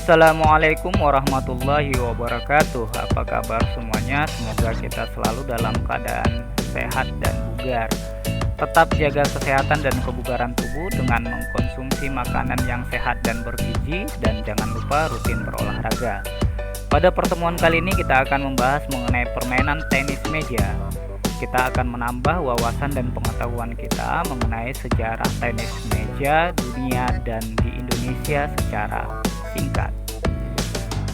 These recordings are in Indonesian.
Assalamualaikum warahmatullahi wabarakatuh. Apa kabar semuanya? Semoga kita selalu dalam keadaan sehat dan bugar. Tetap jaga kesehatan dan kebugaran tubuh dengan mengkonsumsi makanan yang sehat dan bergizi, dan jangan lupa rutin berolahraga. Pada pertemuan kali ini kita akan membahas mengenai permainan tenis meja. Kita akan menambah wawasan dan pengetahuan kita mengenai sejarah tenis meja dunia dan di Indonesia secara singkat.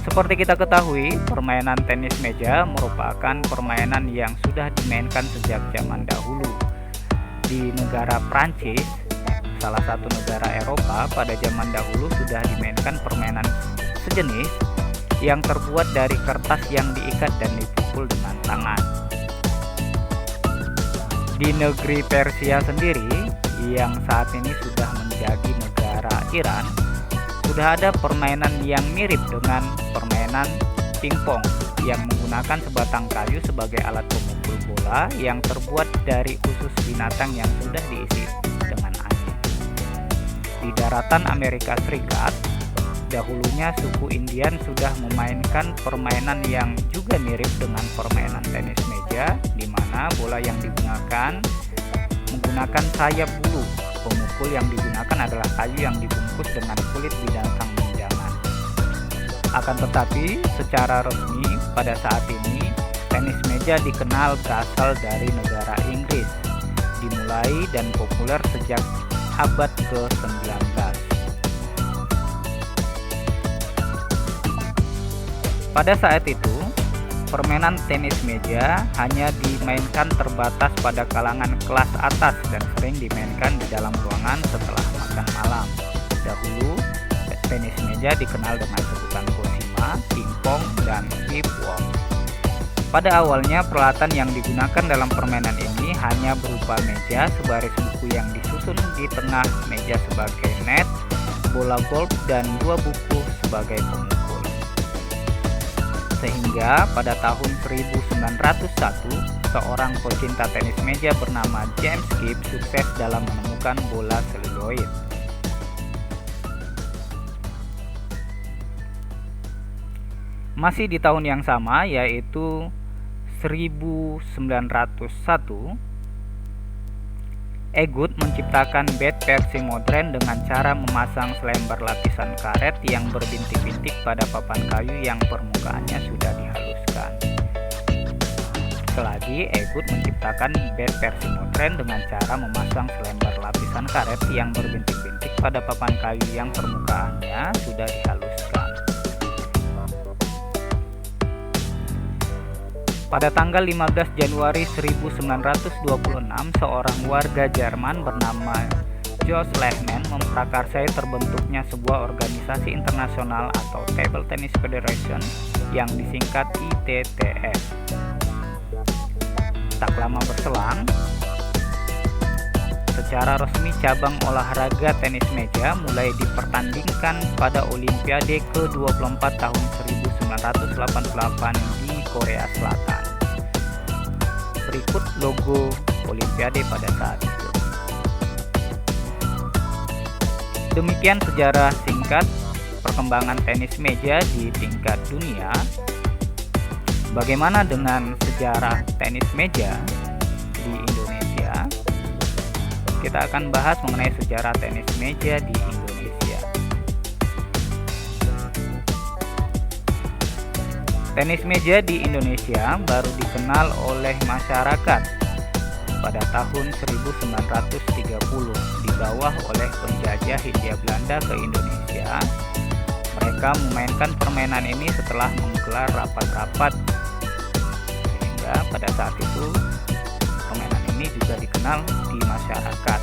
Seperti kita ketahui, permainan tenis meja merupakan permainan yang sudah dimainkan sejak zaman dahulu. Di negara Prancis, salah satu negara Eropa, pada zaman dahulu sudah dimainkan permainan sejenis yang terbuat dari kertas yang diikat dan dipukul dengan tangan. Di negeri Persia sendiri, yang saat ini sudah menjadi negara Iran, sudah ada permainan yang mirip dengan permainan pingpong yang menggunakan sebatang kayu sebagai alat pemukul bola yang terbuat dari usus binatang yang sudah diisi dengan air. Di daratan Amerika Serikat, dahulunya suku Indian sudah memainkan permainan yang juga mirip dengan permainan tenis meja, di mana bola yang digunakan menggunakan sayap bulu. Pemukul yang digunakan adalah kayu yang dibungkus dengan kulit binatang menjangan. Akan tetapi, secara resmi pada saat ini, tenis meja dikenal berasal dari negara Inggris, dimulai dan populer sejak abad ke-19. Pada saat itu, permainan tenis meja hanya dimainkan terbatas pada kalangan kelas atas dan sering dimainkan di dalam ruangan setelah makan malam. Dahulu, tenis meja dikenal dengan sebutan kosima, pingpong, dan pipwong. Pada awalnya, peralatan yang digunakan dalam permainan ini hanya berupa meja sebaris buku yang disusun di tengah meja sebagai net, bola golf, dan dua buku sebagai pemukul. Sehingga pada tahun 1901, seorang pecinta tenis meja bernama James Gibb sukses dalam menemukan bola seluloid. Masih di tahun yang sama, yaitu 1901, Egut menciptakan bat versi modern dengan cara memasang selembar lapisan karet yang berbintik-bintik pada papan kayu yang permukaannya sudah dihaluskan. Selagi Egut menciptakan bat versi modern dengan cara memasang selembar lapisan karet yang berbintik-bintik pada papan kayu yang permukaannya sudah dihaluskan. Pada tanggal 15 Januari 1926, seorang warga Jerman bernama Jos Lehmann memprakarsai terbentuknya sebuah organisasi internasional atau Table Tennis Federation yang disingkat ITTF. Tak lama berselang, secara resmi cabang olahraga tenis meja mulai dipertandingkan pada Olimpiade ke-24 tahun 1988 di Korea Selatan. Berikut logo Olimpiade pada saat itu. Demikian sejarah singkat perkembangan tenis meja di tingkat dunia. Bagaimana dengan sejarah tenis meja di Indonesia? Kita akan bahas mengenai sejarah tenis meja di Indonesia. Tenis meja di Indonesia baru dikenal oleh masyarakat pada tahun 1930 di bawah oleh penjajah Hindia Belanda ke Indonesia. Mereka memainkan permainan ini setelah menggelar rapat-rapat, sehingga pada saat itu permainan ini juga dikenal di masyarakat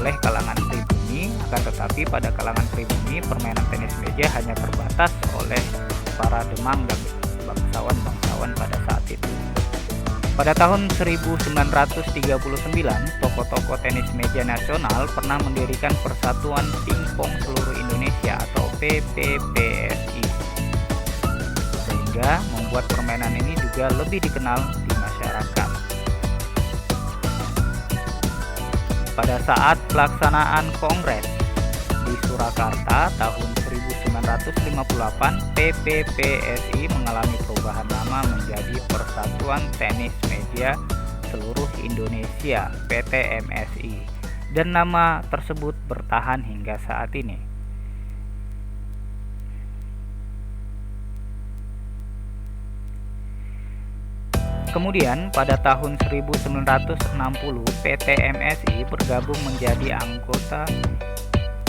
oleh kalangan pribumi. Akan tetapi pada kalangan pribumi, permainan tenis meja hanya terbatas oleh para demang dan bangsawan-bangsawan pada saat itu. Pada tahun 1939, tokoh-tokoh tenis meja nasional pernah mendirikan Persatuan Pingpong Seluruh Indonesia atau PPPSI, sehingga membuat permainan ini juga lebih dikenal di masyarakat. Pada saat pelaksanaan kongres di Surakarta tahun 1939, 1958, PPPSI mengalami perubahan nama menjadi Persatuan Tenis Meja Seluruh Indonesia (PTMSI), dan nama tersebut bertahan hingga saat ini. Kemudian pada tahun 1960 PTMSI bergabung menjadi anggota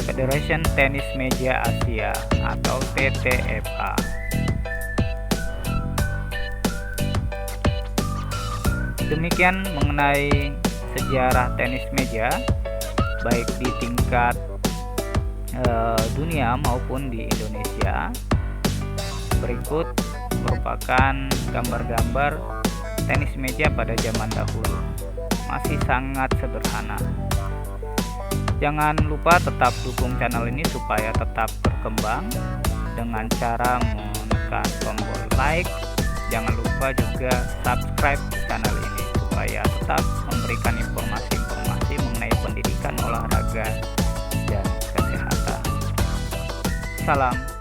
Federation Tenis Meja Asia atau TTFA. Demikian mengenai sejarah tenis meja baik di tingkat dunia maupun di Indonesia. Berikut merupakan gambar-gambar tenis meja pada zaman dahulu. Masih sangat sederhana. Jangan lupa tetap dukung channel ini supaya tetap berkembang dengan cara menekan tombol like. Jangan lupa juga subscribe channel ini supaya tetap memberikan informasi-informasi mengenai pendidikan olahraga dan kesehatan. Salam